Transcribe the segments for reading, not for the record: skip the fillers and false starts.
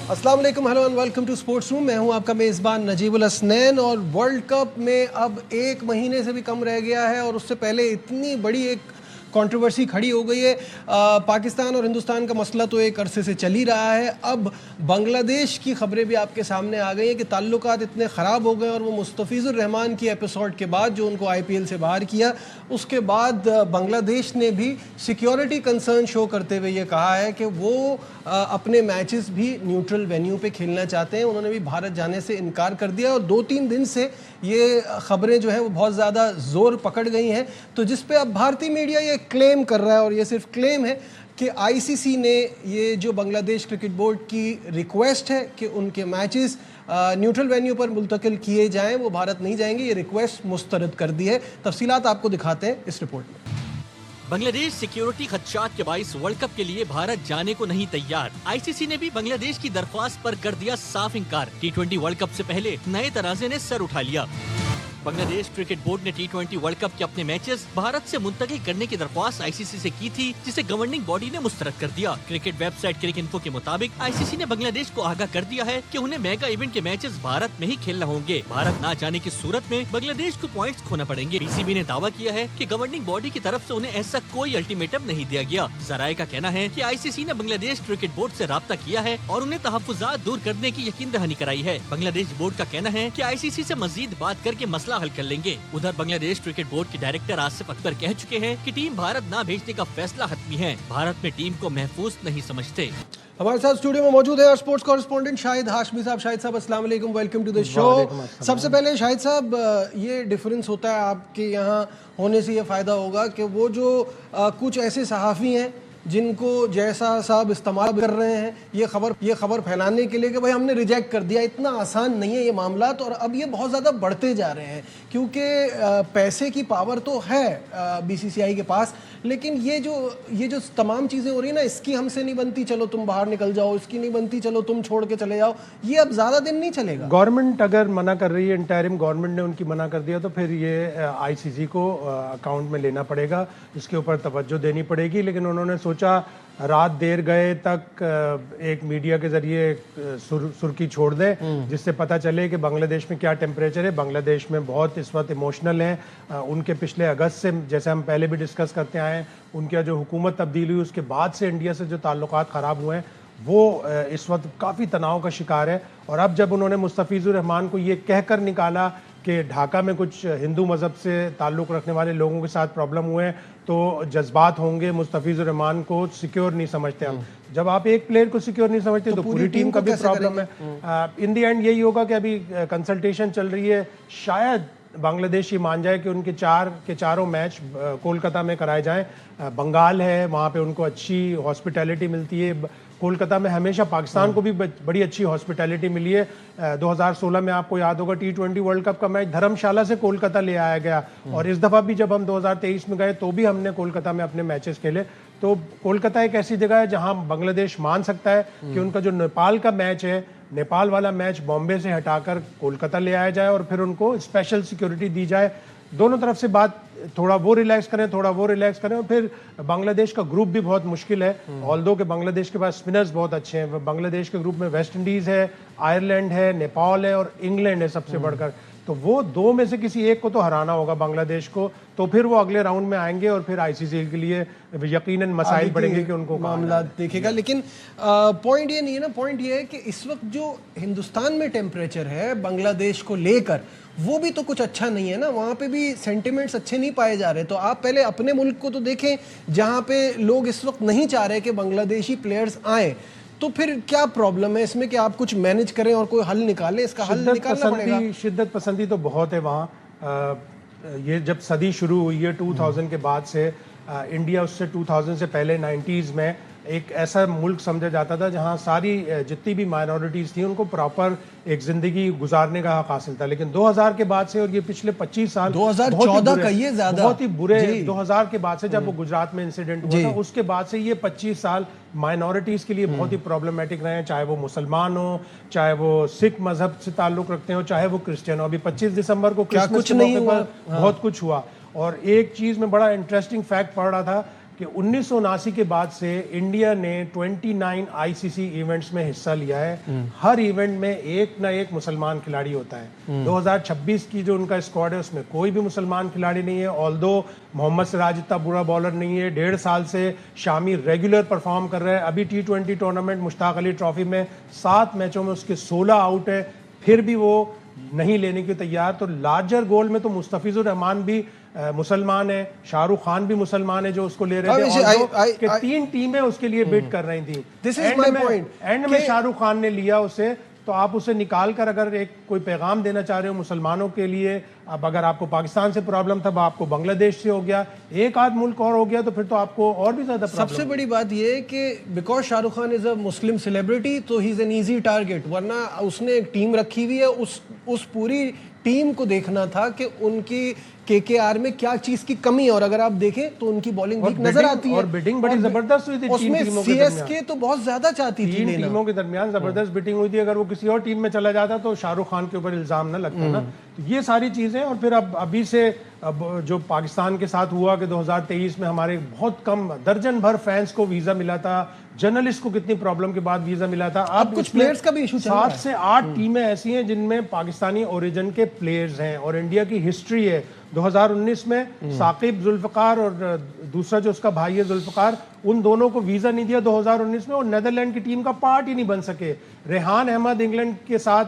अस्सलाम वालेकुम, hello and welcome to sports room. मैं हूं आपका मेज़बान नजीबुल हसनैन। और वर्ल्ड कप में अब एक महीने से भी कम रह गया है और उससे पहले इतनी बड़ी एक कंट्रोवर्सी खड़ी हो गई है। पाकिस्तान और हिंदुस्तान का मसला तो एक अरसे से चल ही रहा है। अब बांग्लादेश की खबरें भी आपके सामने आ गई हैं कि ताल्लुकात इतने ख़राब हो गए और वो मुस्तफ़िज़ुर रहमान की एपिसोड के बाद जो उनको आईपीएल से बाहर किया, उसके बाद बांग्लादेश ने भी सिक्योरिटी कंसर्न शो करते हुए ये कहा है कि वो अपने मैचेस भी न्यूट्रल वेन्यू पे खेलना चाहते हैं। उन्होंने भी भारत जाने से इनकार कर दिया और 2-3 दिन से ये खबरें जो है वो बहुत ज़्यादा ज़ोर पकड़ गई हैं। तो जिस पे अब भारतीय मीडिया ये क्लेम कर रहा है, और ये सिर्फ क्लेम है, कि आईसीसी ने ये जो बांग्लादेश क्रिकेट बोर्ड की रिक्वेस्ट है कि उनके मैचेस न्यूट्रल वेन्यू पर मुंतकिल किए जाएं, वो भारत नहीं जाएंगे, ये रिक्वेस्ट मुस्तरद कर दी है। तफसीलात आपको दिखाते हैं इस रिपोर्ट में। बांग्लादेश सिक्योरिटी खदशात के बाइस वर्ल्ड कप के लिए भारत जाने को नहीं तैयार। आईसीसी ने भी बांग्लादेश की दरख्वास्त पर कर दिया साफ इंकार। टी20 वर्ल्ड कप से पहले नए तराजे ने सर उठा लिया। बांग्लादेश क्रिकेट बोर्ड ने टी20 वर्ल्ड कप के अपने मैचेस भारत से मुंतकिल करने की दरख्वास्त आईसीसी से की थी, जिसे गवर्निंग बॉडी ने मुस्तरद कर दिया। क्रिकेट वेबसाइट क्रिकइंफो के मुताबिक आईसीसी ने बांग्लादेश को आगाह कर दिया है कि उन्हें मेगा इवेंट के मैचेस भारत में ही खेलना होंगे। भारत न जाने की सूरत में बांग्लादेश को पॉइंट्स खोना पड़ेंगे। पीसीबी ने दावा किया है कि गवर्निंग बॉडी की तरफ से उन्हें ऐसा कोई अल्टीमेटम नहीं दिया गया। जराये का कहना है कि आईसीसी ने बांग्लादेश क्रिकेट बोर्ड से राब्ता किया है और उन्हें तहफ्फुज़ात दूर करने की यकीन दहानी कराई है। बांग्लादेश बोर्ड का कहना है कि आईसीसी से मजीद बात करके मसला हल कर लेंगे। उधर बांग्लादेश क्रिकेट बोर्ड के डायरेक्टर आसिफ अख्तर कह चुके हैं कि टीम भारत न भेजने का फैसला हतमी है। भारत में टीम को महफूज नहीं समझते। हमारे साथ स्टूडियो में मौजूद है और स्पोर्ट्स कॉरेस्पॉन्डेंट शाहिद हाशमी साहब। शाहिद साहब, अस्सलाम वालेकुम, वेलकम टू द शो। सबसे पहले शाहिद साहब, ये डिफरेंस होता है आपके यहाँ होने से ये फ़ायदा होगा कि वो जो कुछ ऐसे सहाफ़ी हैं जिनको जैसा साहब इस्तेमाल कर रहे हैं ये खबर फैलाने के लिए कि भाई हमने रिजेक्ट कर दिया, इतना आसान नहीं है ये मामला। और अब ये बहुत ज़्यादा बढ़ते जा रहे हैं क्योंकि पैसे की पावर तो है बीसीसीआई के पास, लेकिन ये जो तमाम चीज़ें हो रही है ना, इसकी हमसे नहीं बनती चलो तुम बाहर निकल जाओ, इसकी नहीं बनती चलो तुम छोड़ के चले जाओ, ये अब ज़्यादा दिन नहीं चलेगा। गवर्नमेंट अगर मना कर रही है, इंटरिम गवर्नमेंट ने उनकी मना कर दिया, तो फिर ये आईसीसी को अकाउंट में लेना पड़ेगा, इसके ऊपर तवज्जो देनी पड़ेगी। लेकिन उन्होंने सोचा रात देर गए तक एक मीडिया के जरिए सुर्खी छोड़ दें जिससे पता चले कि बांग्लादेश में क्या टेम्परेचर है। बांग्लादेश में बहुत इस वक्त इमोशनल हैं। उनके पिछले अगस्त से, जैसे हम पहले भी डिस्कस करते आए हैं, उनका जो हुकूमत तब्दील हुई उसके बाद से इंडिया से जो ताल्लुकात ख़राब हुए हैं वो इस वक्त काफ़ी तनाव का शिकार है। और अब जब उन्होंने मुस्तफ़िज़ुर रहमान को ये कहकर निकाला कि ढाका में कुछ हिंदू मज़हब से ताल्लुक़ रखने वाले लोगों के साथ प्रॉब्लम हुए हैं तो जज्बात होंगे, मुस्तफ़िज़ुर रहमान को सिक्योर नहीं समझते हम। जब आप एक प्लेयर को सिक्योर नहीं समझते तो पूरी टीम का भी प्रॉब्लम है। इन दी एंड यही होगा कि अभी कंसल्टेशन चल रही है, शायद बांग्लादेश ये मान जाए कि उनके चारों मैच कोलकाता में कराए जाएं। बंगाल है, वहाँ पे उनको अच्छी हॉस्पिटैलिटी मिलती है। कोलकाता में हमेशा पाकिस्तान को भी बड़ी अच्छी हॉस्पिटैलिटी मिली है। 2016 में आपको याद होगा T20 वर्ल्ड कप का मैच धर्मशाला से कोलकाता ले आया गया, और इस दफ़ा भी जब हम 2023 में गए तो भी हमने कोलकाता में अपने मैचेस खेले। तो कोलकाता एक ऐसी जगह है जहां बांग्लादेश मान सकता है कि उनका जो नेपाल का मैच है, नेपाल वाला मैच बॉम्बे से हटाकर कोलकाता ले आया जाए और फिर उनको स्पेशल सिक्योरिटी दी जाए। दोनों तरफ से बात, थोड़ा वो रिलैक्स करें, थोड़ा वो रिलैक्स करें। और फिर बांग्लादेश का ग्रुप भी बहुत मुश्किल है, ऑल्दो के बांग्लादेश के पास स्पिनर्स बहुत अच्छे हैं। बांग्लादेश के ग्रुप में वेस्ट इंडीज़ है, आयरलैंड है, नेपाल है और इंग्लैंड है सबसे बढ़कर। तो वो दो में से किसी एक को तो हराना होगा बांग्लादेश को, तो फिर वो अगले राउंड में आएंगे और फिर आईसीसी के लिए यकीनन मसाइल बढ़ेंगे कि उनको मामला देखेगा। लेकिन पॉइंट ये नहीं है ना, पॉइंट ये है कि इस वक्त जो हिंदुस्तान में टेम्परेचर है बांग्लादेश को लेकर, वो भी तो कुछ अच्छा नहीं है ना, वहाँ पे भी सेंटिमेंट्स अच्छे नहीं पाए जा रहे। तो आप पहले अपने मुल्क को तो देखें जहाँ पे लोग इस वक्त नहीं चाह रहे कि बांग्लादेशी प्लेयर्स आए, तो फिर क्या प्रॉब्लम है इसमें कि आप कुछ मैनेज करें और कोई हल निकालें? इसका हल निकालना पड़ेगा। शिद्दत पसंदी तो बहुत है वहाँ। ये जब सदी शुरू हुई है 2000 के बाद से, इंडिया उससे 2000 से पहले 90s में एक ऐसा मुल्क समझा जाता था जहां सारी जितनी भी माइनॉरिटीज़ थी उनको प्रॉपर एक ज़िंदगी गुजारने का हक हासिल था। लेकिन 2000 के बाद से और ये पिछले 25 साल 2014 का ये ज़्यादा बहुत ही बुरे 2000 के बाद से जब वो गुजरात में इंसिडेंट हुआ था, उसके बाद से ये 25 साल माइनॉरिटीज़ के लिए बहुत ही प्रॉब्लमेटिक रहे हैं, चाहे वो मुसलमान हो, चाहे वो सिख मजहब से ताल्लुक़ रखते हो, चाहे वो क्रिश्चियन हो। अभी 25 दिसंबर को क्रिसमस के मौके पर बहुत कुछ हुआ। और एक चीज़ में बड़ा इंटरेस्टिंग फैक्ट पढ़ रहा था कि 1979 के बाद से इंडिया ने 29 आईसीसी इवेंट्स में हिस्सा लिया है। हर इवेंट में एक ना एक मुसलमान खिलाड़ी होता है। 2026 की जो उनका स्क्वाड है उसमें कोई भी मुसलमान खिलाड़ी नहीं है। ऑल्दो मोहम्मद सिराज इतना बुरा बॉलर नहीं है, 1.5 साल से शामी रेगुलर परफॉर्म कर रहा है। अभी T20 tournament Mushtaq Ali trophy में 7 मैचों में उसके 16 आउट है, फिर भी वो नहीं लेने के तैयार। तो लार्जर गोल में तो मुस्तफिजुर रहमान भी मुसलमान है, शाहरुख खान भी मुसलमान है जो उसको ले रहे थे। कि 3 टीमें उसके लिए बिड कर रही थी। This is my point. And में शाहरुख खान ने लिया उसे, तो आप उसे निकाल कर अगर एक कोई पैगाम देना चाह रहे हो मुसलमानों के लिए, अब अगर आपको पाकिस्तान से प्रॉब्लम था, आपको बांग्लादेश से हो गया, एक आध मुल्क और हो गया, तो फिर तो आपको और भी ज्यादा प्रॉब्लम। सबसे बड़ी बात यह है कि because Shahrukh Khan is a Muslim celebrity, तो he is an easy target. वरना उसने एक टीम रखी हुई है, उस पूरी टीम को देखना था कि उनकी केकेआर में क्या चीज की कमी है। और अगर आप देखें तो उनकी बॉलिंग वीक नजर आती है। और बिडिंग बड़ी जबरदस्त हुई थी उसमें सीएसके तो बहुत ज्यादा चाहती थी। 3 टीमों के दरमियान जबरदस्त बिटिंग हुई थी। अगर वो किसी और टीम में चला जाता तो शाहरुख खान के ऊपर इल्जाम न लगता ना। तो ये सारी चीजें, और फिर अब अभी से जो पाकिस्तान के साथ हुआ कि 2023 में हमारे बहुत कम दर्जन भर फैंस को वीजा मिला था, जर्नलिस्ट को कितनी प्रॉब्लम के बाद वीजा मिला था। अब कुछ प्लेयर्स का भी इशू चल रहा है। 7 से 8 टीमें ऐसी हैं जिनमें पाकिस्तानी ओरिजिन के प्लेयर्स हैं। और इंडिया की हिस्ट्री है 2019 में साकिब जुल्फकार और दूसरा जो उसका भाई है जुल्फकार, उन दोनों को वीजा नहीं दिया 2019 में, और नेदरलैंड की टीम का पार्ट ही नहीं बन सके। रेहान अहमद इंग्लैंड के साथ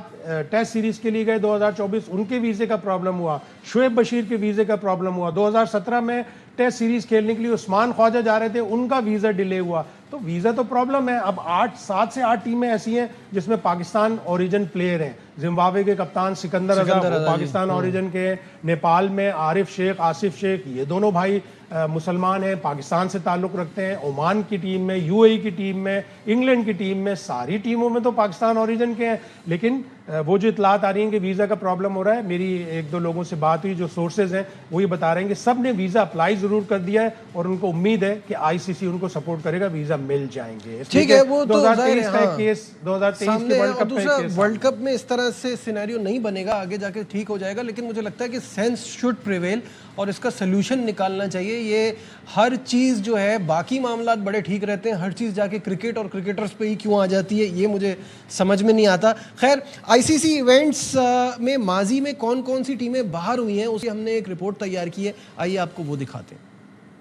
टेस्ट सीरीज के लिए गए 2024, उनके वीजे का प्रॉब्लम हुआ। शुएब बशीर के वीजे का प्रॉब्लम हुआ। 2017 में टेस्ट सीरीज खेलने के लिए उस्मान ख्वाजा जा रहे थे, उनका वीजा डिले हुआ। तो वीजा तो प्रॉब्लम है। अब 7 से 8 टीमें ऐसी हैं जिसमें पाकिस्तान ओरिजिन प्लेयर हैं। जिम्बाब्वे के कप्तान सिकंदर रजा पाकिस्तान ओरिजिन के, नेपाल में आरिफ शेख, आसिफ शेख, ये दोनों भाई मुसलमान हैं, पाकिस्तान से ताल्लुक़ रखते हैं। ओमान की टीम में, यूएई की टीम में, इंग्लैंड की टीम में, सारी टीमों में तो पाकिस्तान ओरिजिन के हैं। लेकिन वो जो इतलात आ रही हैं कि वीज़ा का प्रॉब्लम हो रहा है, मेरी 1-2 लोगों से बात हुई जो सोर्सेज हैं, वो ये बता रहे हैं कि सब ने वीज़ा अप्लाई ज़रूर कर दिया है और उनको उम्मीद है कि आईसीसी उनको सपोर्ट करेगा, वीज़ा मिल जाएंगे। ठीक है, वो 2023 का केस, 2023 के वर्ल्ड कप का केस। वर्ल्ड कप में इस तरह से सिनेरियो नहीं बनेगा, आगे जाके ठीक हो जाएगा। लेकिन मुझे लगता है कि सेंस शुड प्रिवेल और इसका सोल्यूशन निकालना चाहिए। ये हर चीज़ जो है, बाकी मामलात बड़े ठीक रहते हैं, हर चीज़ जाके क्रिकेट और क्रिकेटर्स पे ही क्यों आ जाती है, ये मुझे समझ में नहीं आता। खैर, आईसीसी इवेंट्स में माजी में कौन कौन सी टीमें बाहर हुई हैं, उसे हमने एक रिपोर्ट तैयार की है, आइए आपको वो दिखाते हैं।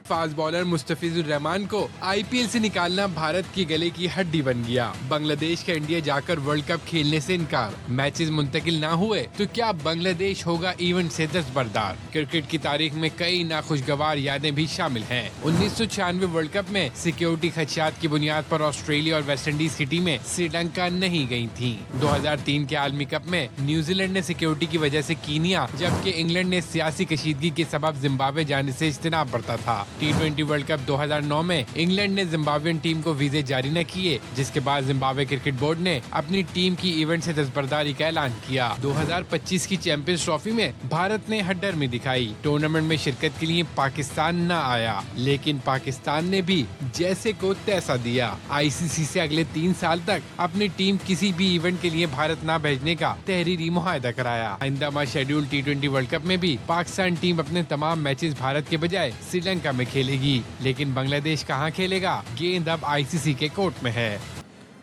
फास्ट बॉलर मुस्तफिजुर रहमान को आईपीएल से निकालना भारत की गले की हड्डी बन गया। बांग्लादेश का इंडिया जाकर वर्ल्ड कप खेलने से इनकार, मैचेस मुंतकिल ना हुए तो क्या बांग्लादेश होगा इवेंट से दस्तबरदार। क्रिकेट की तारीख में कई नाखुशगवार यादें भी शामिल हैं। 1996 वर्ल्ड कप में सिक्योरिटी खदशात की बुनियाद पर ऑस्ट्रेलिया और वेस्ट इंडीज की टीमें श्रीलंका नहीं गयी थी। 2003 के आलमी कप में न्यूजीलैंड ने सिक्योरिटी की वजह से कीनिया, जबकि इंग्लैंड ने सियासी कशीदगी के सबब जिम्बाब्वे जाने से इज्तिनाब बरता था। T20 वर्ल्ड कप 2009 में इंग्लैंड ने जिम्बाब्वेन टीम को वीजे जारी न किए, जिसके बाद जिम्बाब्वे क्रिकेट बोर्ड ने अपनी टीम की इवेंट से दस्तबरदारी का ऐलान किया। 2025 की चैंपियंस ट्रॉफी में भारत ने हड्डर में दिखाई। टूर्नामेंट में शिरकत के लिए पाकिस्तान न आया, लेकिन पाकिस्तान ने भी जैसे को तैसा दिया। आईसीसी से अगले 3 साल तक अपनी टीम किसी भी इवेंट के लिए भारत न भेजने का तहरीरी मुआहदा कराया। आइंदा शेड्यूल T20 वर्ल्ड कप में भी पाकिस्तान टीम अपने तमाम मैचेस भारत के बजाय श्रीलंका में खेलेगी, लेकिन बांग्लादेश कहां खेलेगा, गेंद अब आईसीसी के कोर्ट में है।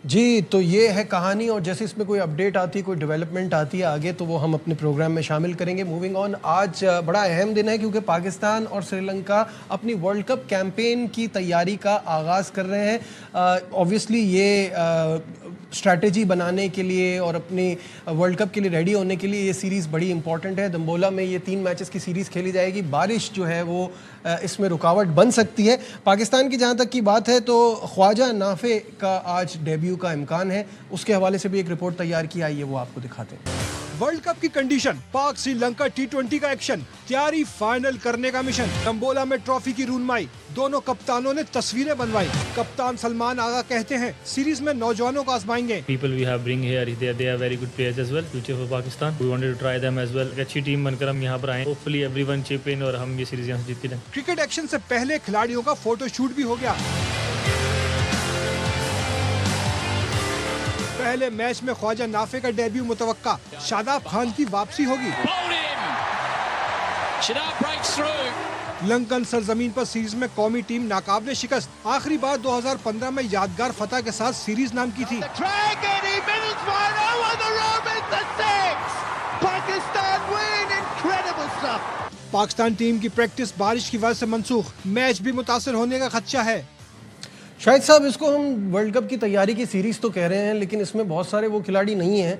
जी, तो ये है कहानी, और जैसे इसमें कोई अपडेट आती है, कोई डेवलपमेंट आती है आगे, तो वो हम अपने प्रोग्राम में शामिल करेंगे। मूविंग ऑन, आज बड़ा अहम दिन है क्योंकि पाकिस्तान और श्रीलंका अपनी वर्ल्ड कप कैंपेन की तैयारी का आगाज़ कर रहे हैं। ऑब्वियसली ये स्ट्रैटेजी बनाने के लिए और अपनी वर्ल्ड कप के लिए रेडी होने के लिए ये सीरीज़ बड़ी इंपॉर्टेंट है। दम्बोला में ये 3 मैचेस की सीरीज़ खेली जाएगी। बारिश जो है वो इसमें रुकावट बन सकती है। पाकिस्तान की जहाँ तक की बात है तो ख्वाजा नाफे का आज डेब्यू का इम्कान है, उसके हवाले से भी एक रिपोर्ट तैयार की आई है, वो आपको दिखाते हैं। वर्ल्ड कप की कंडीशन, पाक श्रीलंका T20 का एक्शन, तैयारी फाइनल करने का मिशन, दम्बोला में ट्रॉफी की रूनमाई, दोनों कप्तानों ने तस्वीरें बनवाई। कप्तान सलमान आगा कहते हैं सीरीज में नौजवानों को आजमाएंगे। People we have bring here, they are very good players as well. Future for Pakistan. We wanted to try them as well. अच्छी टीम बनकर हम यहाँ पर आए। Hopefully everyone chip in और हम ये सीरीज यहाँ से जीत के जाएं। क्रिकेट एक्शन से पहले खिलाड़ियों का फोटो शूट भी हो गया। पहले मैच में ख्वाजा नाफे का डेब्यू मुतवक्का, शादाब खान की वापसी होगी। लंकन सरजमीन पर सीरीज में कौमी टीम नाकाबिले शिकस्त। आखिरी बार 2015 में यादगार फतह के साथ सीरीज नाम की थी। पाकिस्तान टीम की प्रैक्टिस बारिश की वजह से मंसूख, मैच भी मुतासर होने का खदशा है। शाहिद साहब, इसको हम वर्ल्ड कप की तैयारी की सीरीज़ तो कह रहे हैं, लेकिन इसमें बहुत सारे वो खिलाड़ी नहीं हैं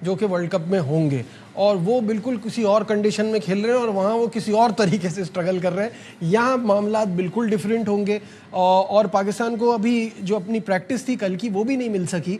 जो कि वर्ल्ड कप में होंगे, और वो बिल्कुल किसी और कंडीशन में खेल रहे हैं और वहाँ वो किसी और तरीके से स्ट्रगल कर रहे हैं। यहाँ मामला बिल्कुल डिफरेंट होंगे और पाकिस्तान को अभी जो अपनी प्रैक्टिस थी कल की वो भी नहीं मिल सकी।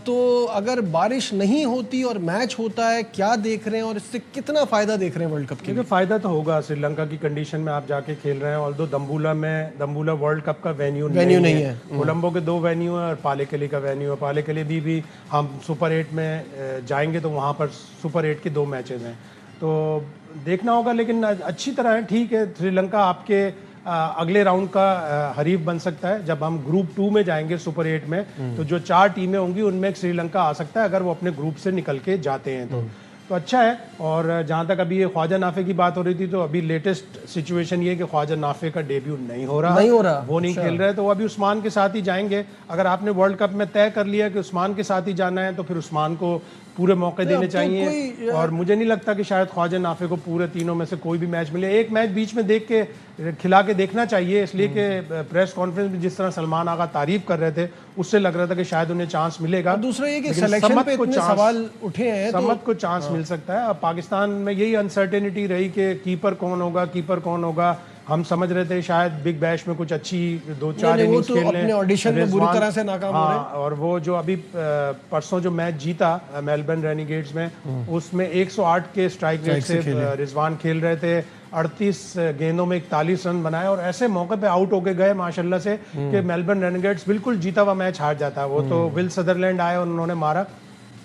तो अगर बारिश नहीं होती और मैच होता है, क्या देख रहे हैं और इससे कितना फ़ायदा देख रहे हैं वर्ल्ड कप के लिए? फ़ायदा तो होगा। श्रीलंका की कंडीशन में आप जाके खेल रहे हैं, ऑल्दो दम्बुला वर्ल्ड कप का वेन्यू नहीं है। कोलंबो के 2 वेन्यू है और पालेकली का वेन्यू है। पालेकली भी हम सुपर 8 में जाएंगे तो वहाँ पर सुपर 8 के 2 मैचेस हैं, तो देखना होगा। लेकिन अच्छी तरह है, ठीक है। श्रीलंका आपके अगले राउंड का हरीफ बन सकता है। जब हम ग्रुप 2 में जाएंगे सुपर 8 में, तो जो 4 टीमें होंगी उनमें एक श्रीलंका आ सकता है अगर वो अपने ग्रुप से निकल के जाते हैं तो अच्छा है। और जहाँ तक अभी ये ख्वाजा नाफे की बात हो रही थी, तो अभी लेटेस्ट सिचुएशन ये है कि ख्वाजा नाफे का डेब्यू नहीं हो रहा, वो नहीं खेल रहे, तो वो अभी उस्मान के साथ ही जाएंगे। अगर आपने वर्ल्ड कप में तय कर लिया कि उस्मान के साथ ही जाना है, तो फिर उस्मान को पूरे मौके देने चाहिए। और मुझे नहीं लगता कि शायद ख्वाजा नाफे को पूरे तीनों में से कोई भी मैच मिले। एक मैच बीच में देख के खिला के देखना चाहिए, इसलिए कि प्रेस कॉन्फ्रेंस में जिस तरह सलमान आगा तारीफ कर रहे थे, उससे लग रहा था कि शायद उन्हें चांस मिलेगा। दूसरा ये कि सिलेक्शन पे इतने सवाल उठे हैं, समत को चांस मिल सकता है। अब पाकिस्तान में यही अनसर्टेनिटी रही कि कीपर कौन होगा। हम समझ रहे थे शायद बिग बैश में कुछ अच्छी 2-4 इनिंग्स खेल लें, अपने ऑडिशन में बुरी तरह से नाकाम हो रहे हैं। और वो जो अभी परसों जो मैच जीता मेलबर्न रेनिगेट्स में, उसमें 108 के स्ट्राइक रेट से रिजवान खेल रहे थे। 38 गेंदों में 41 रन बनाए और ऐसे मौके पे आउट होके गए माशाल्लाह से कि मेलबर्न रेनिगेट्स बिल्कुल जीता हुआ मैच हार जाता है। वो तो विल सदरलैंड आए और उन्होंने मारा।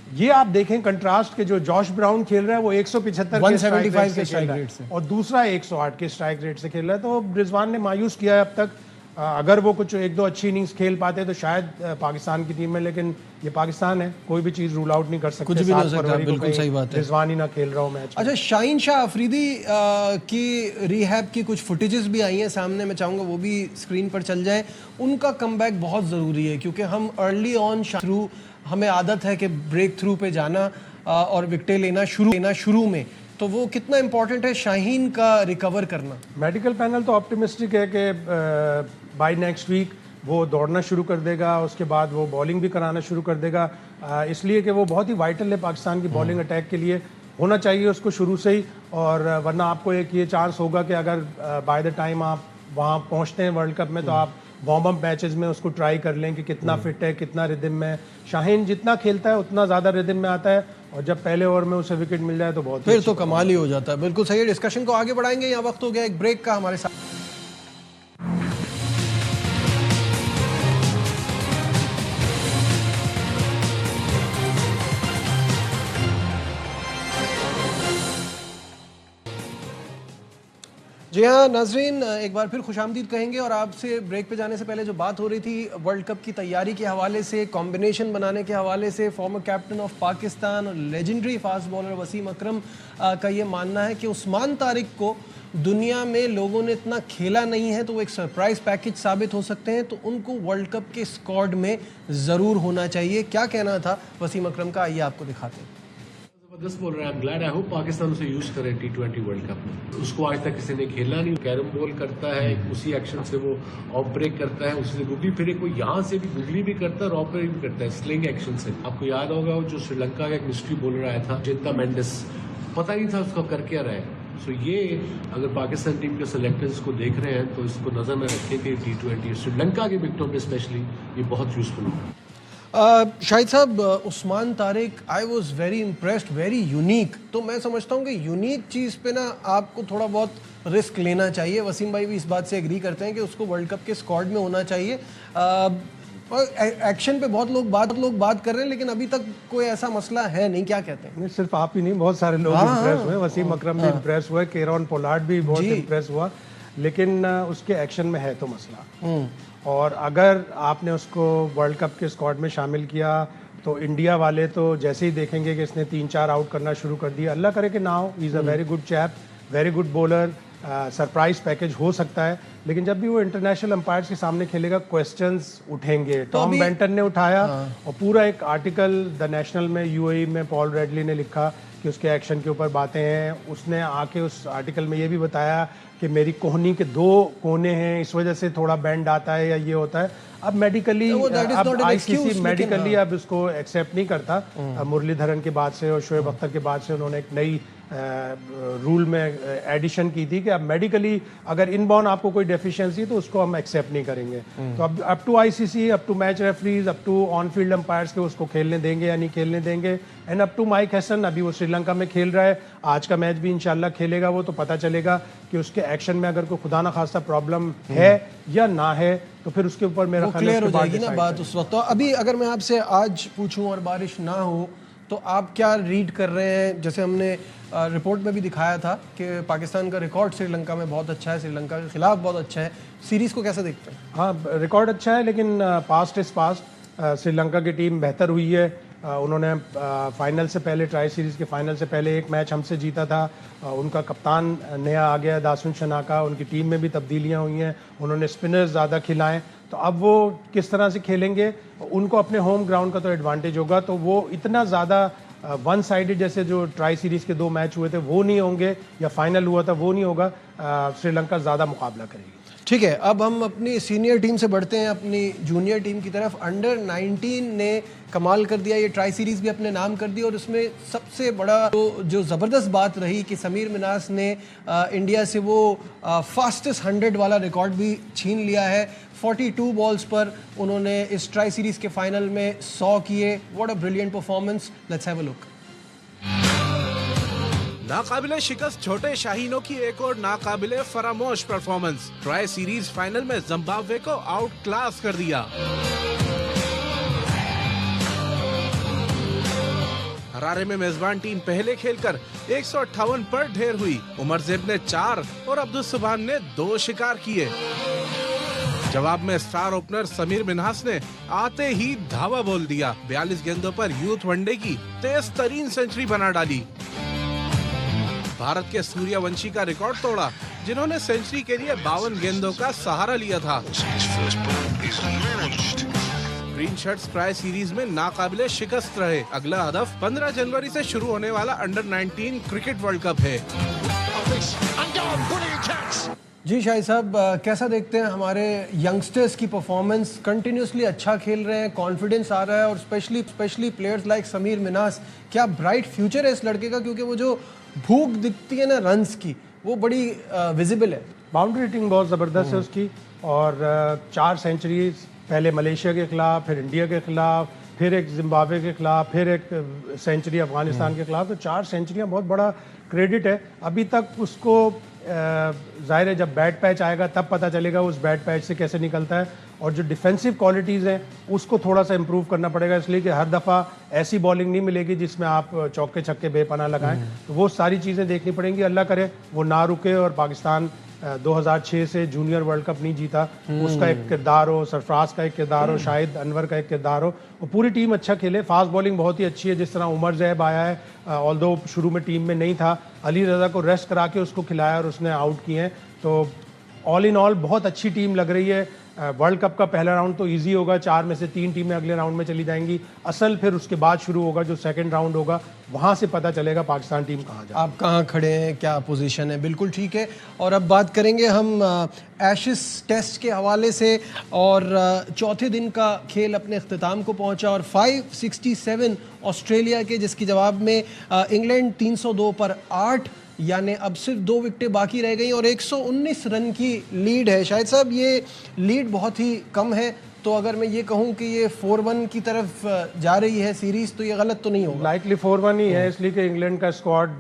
ये आप देखें कंट्रास्ट के जो जॉश ब्राउन खेल रहा है वो 175 के स्ट्राइक रेट से और दूसरा 108 के स्ट्राइक रेट से खेल रहा है। तो रिजवान ने मायूस किया है अब तक। अगर वो कुछ 1-2 अच्छी इनिंग्स खेल पाते तो शायद पाकिस्तान की टीम में, लेकिन ये पाकिस्तान है, कोई भी चीज रूल आउट नहीं कर सकते। कुछ भी नहीं हो सकता, बिल्कुल सही बात है। रिजवान ही ना खेल रहा हूँ मैच। अच्छा, शाहीन शाह अफरीदी की रिहैब की कुछ फुटेजेस भी आई हैं सामने, मैं चाहूँगा वो भी स्क्रीन पर चल जाए। उनका कमबैक बहुत ज़रूरी है क्योंकि हम अर्ली ऑन थ्रू, हमें आदत है कि ब्रेक थ्रू पे जाना और विकेटें लेना शुरू में, तो वो कितना इम्पोर्टेंट है शाहीन का रिकवर करना? मेडिकल पैनल तो ऑप्टिमिस्टिक है कि बाय नेक्स्ट वीक वो दौड़ना शुरू कर देगा, उसके बाद वो बॉलिंग भी कराना शुरू कर देगा, इसलिए कि वो बहुत ही वाइटल है पाकिस्तान की बॉलिंग अटैक के लिए। होना चाहिए उसको शुरू से ही, और वरना आपको एक ये चांस होगा कि अगर बाय द टाइम आप वहाँ पहुँचते हैं वर्ल्ड कप में, तो आप वार्म अप मैचेस में उसको ट्राई कर लें कि कितना फिट है, कितना रिदम में। शाहीन जितना खेलता है उतना ज़्यादा रिदम में आता है, और जब पहले ओवर में उसे विकेट मिल जाए तो बहुत फिर तो कमाल ही हो जाता है। बिल्कुल सही है। डिस्कशन को आगे बढ़ाएंगे, यहाँ वक्त हो गया एक ब्रेक का हमारे साथ। जी हाँ नाजरीन, एक बार फिर खुशामदीद कहेंगे। और आपसे ब्रेक पे जाने से पहले जो बात हो रही थी वर्ल्ड कप की तैयारी के हवाले से, कॉम्बिनेशन बनाने के हवाले से, फॉर्मर कैप्टन ऑफ पाकिस्तान और लेजेंडरी फास्ट बॉलर वसीम अकरम का ये मानना है कि उस्मान तारिक को दुनिया में लोगों ने इतना खेला नहीं है, तो वो एक सरप्राइज पैकेज साबित हो सकते हैं, तो उनको वर्ल्ड कप के स्क्वाड में ज़रूर होना चाहिए। क्या कहना था वसीम अकरम का, आइए आपको दिखाते हैं। जबरदस्त बोल रहे हैं। I am glad, I hope Pakistan उसे यूज करे T20 वर्ल्ड कप में। उसको आज तक किसी ने खेला नहीं। कैरम बॉल करता है, उसी एक्शन से वो ऑफ ब्रेक करता है, उसी से गुगली फिरे, कोई यहाँ से भी गुगली भी करता है और ऑफ ब्रेक भी करता है स्लिंग एक्शन से। आपको याद होगा वो जो श्रीलंका का एक मिस्ट्री बॉलर आया था चिंता मेंडिस, पता नहीं था उसका कर क्या रहा है। सो ये अगर पाकिस्तान टीम के सेलेक्टर्स को देख रहे हैं तो इसको नजर में रखें कि T20 श्रीलंका के विकेटों में स्पेशली ये बहुत यूजफुल होगा। शाहिद साहब, Usman Tariq, I was very impressed, very unique. तो मैं समझता हूँ कि यूनिक चीज़ पे ना आपको थोड़ा बहुत रिस्क लेना चाहिए। वसीम भाई भी इस बात से एग्री करते हैं कि उसको वर्ल्ड कप के स्क्वाड में होना चाहिए। एक्शन पे बहुत लोग बात कर रहे हैं, लेकिन अभी तक कोई ऐसा मसला है नहीं। क्या कहते हैं? नहीं, सिर्फ आप ही नहीं, बहुत सारे लोग इम्प्रेस हुए। वसीम अकरम भी इम्प्रेस हुए, केरॉन पोलार्ड भी बहुत इम्प्रेस हुआ, लेकिन उसके एक्शन में है तो मसला। और अगर आपने उसको वर्ल्ड कप के स्क्वाड में शामिल किया तो इंडिया वाले तो जैसे ही देखेंगे कि इसने 3-4 आउट करना शुरू कर दिया, अल्लाह करे कि ना हो। He is a very good chap, very good bowler, surprise package हो सकता है, लेकिन जब भी वो इंटरनेशनल अंपायर्स के सामने खेलेगा क्वेश्चंस उठेंगे। टॉम अभी- बेंटन ने उठाया और पूरा एक आर्टिकल द नेशनल में यूएई में पॉल रेडली ने लिखा कि उसके एक्शन के ऊपर बातें हैं। उसने आके उस आर्टिकल में ये भी बताया कि मेरी कोहनी के 2 कोने हैं, इस वजह से थोड़ा बैंड आता है या ये होता है। अब मेडिकली that is not अब an आईसीसी excuse, मेडिकली लेकिन अब इसको एक्सेप्ट नहीं करता। मुरलीधरन के बाद से और शोएब अख्तर के बाद से उन्होंने एक नई रूल में एडिशन की थी कि अब मेडिकली अगर इनबॉर्न आपको कोई डेफिशिएंसी है तो उसको हम एक्सेप्ट नहीं करेंगे। तो अब up to ICC, up to match referees, up to on field umpires के उसको खेलने देंगे या नहीं खेलने देंगे। And up to Mike Hesson, अभी वो श्रीलंका में खेल रहा है, आज का मैच भी इंशाल्लाह खेलेगा वो, तो पता चलेगा कि उसके एक्शन में अगर कोई खुदा ना खास्ता प्रॉब्लम है या ना है, तो फिर उसके ऊपर मेरा वो ख्याल है क्लियर हो उसके बाद जाएगी ना decide बात उस वक्त। तो अभी अगर मैं आपसे आज पूछूं और बारिश ना हो तो आप क्या रीड कर रहे हैं? जैसे हमने रिपोर्ट में भी दिखाया था कि पाकिस्तान का रिकॉर्ड श्रीलंका में बहुत अच्छा है, श्रीलंका के खिलाफ बहुत अच्छा है। सीरीज को कैसे देखते हैं? हाँ, रिकॉर्ड अच्छा है, लेकिन पास्ट इज पास्ट। श्रीलंका की टीम बेहतर हुई है। उन्होंने फाइनल से पहले, ट्राई सीरीज के फाइनल से पहले एक मैच हमसे जीता था। उनका कप्तान नया आ गया दासुन शनाका, उनकी टीम में भी तब्दीलियां हुई हैं, उन्होंने स्पिनर्स ज़्यादा खिलाएं। तो अब वो किस तरह से खेलेंगे, उनको अपने होम ग्राउंड का तो एडवांटेज होगा, तो वो इतना ज़्यादा वन साइडेड जैसे जो ट्राई सीरीज के 2 मैच हुए थे वो नहीं होंगे, या फाइनल हुआ था वो नहीं होगा। श्रीलंका ज़्यादा मुकाबला करेगी। ठीक है, अब हम अपनी सीनियर टीम से बढ़ते हैं अपनी जूनियर टीम की तरफ। अंडर 19 ने कमाल कर दिया, ये ट्राई सीरीज भी अपने नाम कर दी, और उसमें सबसे बड़ा जो ज़बरदस्त बात रही कि समीर मिनास ने इंडिया से वो फास्टेस्ट 100 वाला रिकॉर्ड भी छीन लिया है। 42 बॉल्स पर उन्होंने इस ट्राई सीरीज के फाइनल में 100 किए। What a brilliant performance, let's have a look. नाकाबिले शिकस्त छोटे शाहीनों की एक और नाकाबिले फरामोश परफॉर्मेंस। ट्राई सीरीज फाइनल में जिम्बाब्वे को आउट क्लास कर दिया। हरारे में मेजबान टीम पहले खेलकर 158 पर ढेर हुई। उमर ज़ेब ने 4 और अब्दुल सुभान ने 2 शिकार किए। जवाब में स्टार ओपनर समीर मिन्हास ने आते ही धावा बोल दिया। 42 गेंदों पर यूथ वनडे की तेज तरीन सेंचुरी बना डाली। भारत के सूर्यवंशी का रिकॉर्ड तोड़ा, जिन्होंने सेंचुरी के लिए 52 गेंदों का सहारा लिया था। ग्रीन शर्ट्स ट्राई सीरीज में नाकाबिले शिकस्त रहे। अगला हदफ 15 जनवरी से शुरू होने वाला अंडर 19 क्रिकेट वर्ल्ड कप है। जी शाहिद साहब, कैसा देखते हैं हमारे यंगस्टर्स की परफॉर्मेंस? कंटिन्यूसली अच्छा खेल रहे हैं, कॉन्फिडेंस आ रहा है, और specially players like Sameer Manas. क्या ब्राइट फ्यूचर है इस लड़के का? क्योंकि वो जो भूख दिखती है ना रन्स की, वो बड़ी विजिबल है। बाउंड्री हिटिंग बहुत ज़बरदस्त है उसकी, और 4 सेंचुरीज, पहले मलेशिया के खिलाफ, फिर इंडिया के खिलाफ, फिर एक जिम्बाब्वे के खिलाफ, फिर एक सेंचुरी अफगानिस्तान के खिलाफ। तो 4 सेंचुरियाँ बहुत बड़ा क्रेडिट है। अभी तक उसको ज़ाहिर है जब बैट पैच आएगा तब पता चलेगा उस बैट पैच से कैसे निकलता है, और जो डिफेंसिव क्वालिटीज़ हैं उसको थोड़ा सा इम्प्रूव करना पड़ेगा, इसलिए कि हर दफ़ा ऐसी बॉलिंग नहीं मिलेगी जिसमें आप चौके छक्के बेपनाह लगाएं। तो वो सारी चीज़ें देखनी पड़ेंगी। अल्लाह करे वो ना रुके और पाकिस्तान 2006 से जूनियर वर्ल्ड कप नहीं जीता, उसका एक किरदार हो, सरफराज का एक किरदार हो, शाहिद अनवर का एक किरदार हो, और पूरी टीम अच्छा खेले। फास्ट बॉलिंग बहुत ही अच्छी है, जिस तरह उमर ज़ैब आया है, ऑल्दो शुरू में टीम में नहीं था, अली रज़ा को रेस्ट करा के उसको खिलाया और उसने आउट किए हैं। तो ऑल इन ऑल बहुत अच्छी टीम लग रही है। वर्ल्ड कप का पहला राउंड तो इजी होगा, 4 में से 3 टीमें अगले राउंड में चली जाएंगी। असल फिर उसके बाद शुरू होगा जो सेकंड राउंड होगा, वहां से पता चलेगा पाकिस्तान टीम कहाँ जाए। आप कहाँ खड़े हैं, क्या पोजीशन है, बिल्कुल ठीक है। और अब बात करेंगे हम एशेस टेस्ट के हवाले से, और चौथे दिन का खेल अपने अख्ताम को पहुंचा, और 567 ऑस्ट्रेलिया के, जिसके जवाब में इंग्लैंड 302 पर 8, यानी अब सिर्फ 2 विकेटें बाकी रह गई और 119 रन की लीड है। शायद साहब ये लीड बहुत ही कम है, तो अगर मैं ये कहूँ कि ये 4-1 की तरफ जा रही है सीरीज, तो ये गलत तो नहीं होगा? लाइकली 4-1 ही है, इसलिए कि इंग्लैंड का स्क्वाड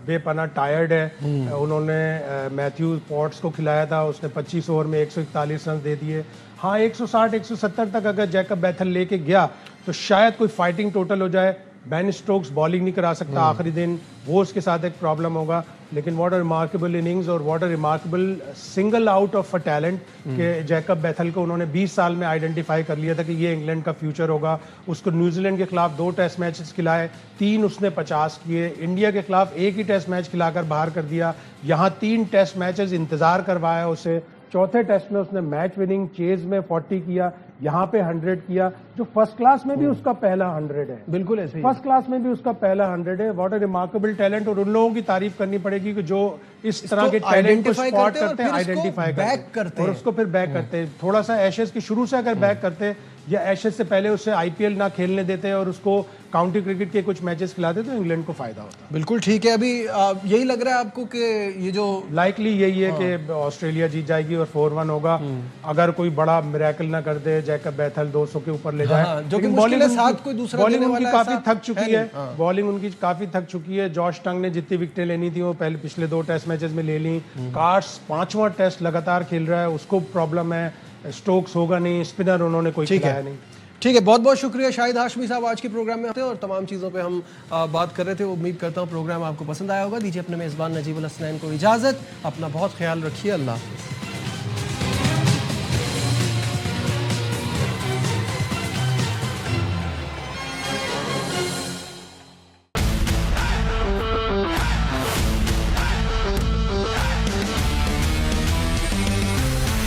बेपना टायर्ड है। उन्होंने मैथ्यू पॉट्स को खिलाया था, उसने 25 ओवर में 141 रन दे दिए। हाँ, 160-170 तक अगर जैकब बैथल लेके गया तो शायद कोई फाइटिंग टोटल हो जाए, बेन स्टोक्स बॉलिंग नहीं करा सकता आखिरी दिन, वो उसके साथ एक प्रॉब्लम होगा। लेकिन व्हाट अ रिमार्केबल इनिंग्स और what a remarkable single out of a talent के जैकब बेथल को उन्होंने 20 साल में आइडेंटिफाई कर लिया था कि ये इंग्लैंड का फ्यूचर होगा। उसको न्यूजीलैंड के खिलाफ 2 टेस्ट मैचेस खिलाए, 3 उसने 50 किए। इंडिया के खिलाफ 1 ही टेस्ट मैच खिलाकर बाहर कर दिया। यहाँ 3 टेस्ट मैचेस इंतजार करवाया उसे। चौथे टेस्ट में उसने मैच विनिंग चेज में 40 किया, यहाँ पे 100 किया, जो फर्स्ट क्लास में भी उसका पहला 100 है। बिल्कुल ऐसे ही फर्स्ट क्लास में भी उसका पहला 100 है। What a remarkable talent. और उन लोगों की तारीफ करनी पड़ेगी कि जो इस तरह के टैलेंट को स्पॉट करते हैं, आइडेंटिफाई करते हैं और उसको फिर बैक करते हैं। थोड़ा सा एशेज की शुरू से अगर बैक करते या एशेज से पहले उससे आईपीएल ना खेलने देते और उसको काउंटी क्रिकेट के कुछ मैचेस खिलाते तो इंग्लैंड को फायदा होता। बिल्कुल ठीक है। अभी यही लग रहा है आपको कि ये जो लाइकली यही है कि ऑस्ट्रेलिया जीत जाएगी और 4-1 होगा, अगर कोई बड़ा मिरेकल ना कर दे, जैकब बेथल 200 के ऊपर ले जाए। जो कि मुश्किल है, साथ कोई दूसरा बॉलिंग देने उनकी वाला काफी थक चुकी है। बॉलिंग उनकी काफी थक चुकी है। जॉश टंग ने जितनी विकेटें लेनी थी वो पहले पिछले 2 टेस्ट मैचेस में ले ली। कार्स 5वां टेस्ट लगातार खेल रहा है, उसको प्रॉब्लम है। स्टोक्स होगा नहीं, स्पिनर उन्होंने कोई खिलाया नहीं। ठीक है, बहुत बहुत शुक्रिया शाहिद हाशमी साहब, आज के प्रोग्राम में आते हैं और तमाम चीज़ों पे हम बात कर रहे थे। उम्मीद करता हूँ प्रोग्राम आपको पसंद आया होगा। दीजिए अपने मेज़बान नजीबुल हसनैन को इजाज़त। अपना बहुत ख्याल रखिए। अल्लाह हाफ़िज़।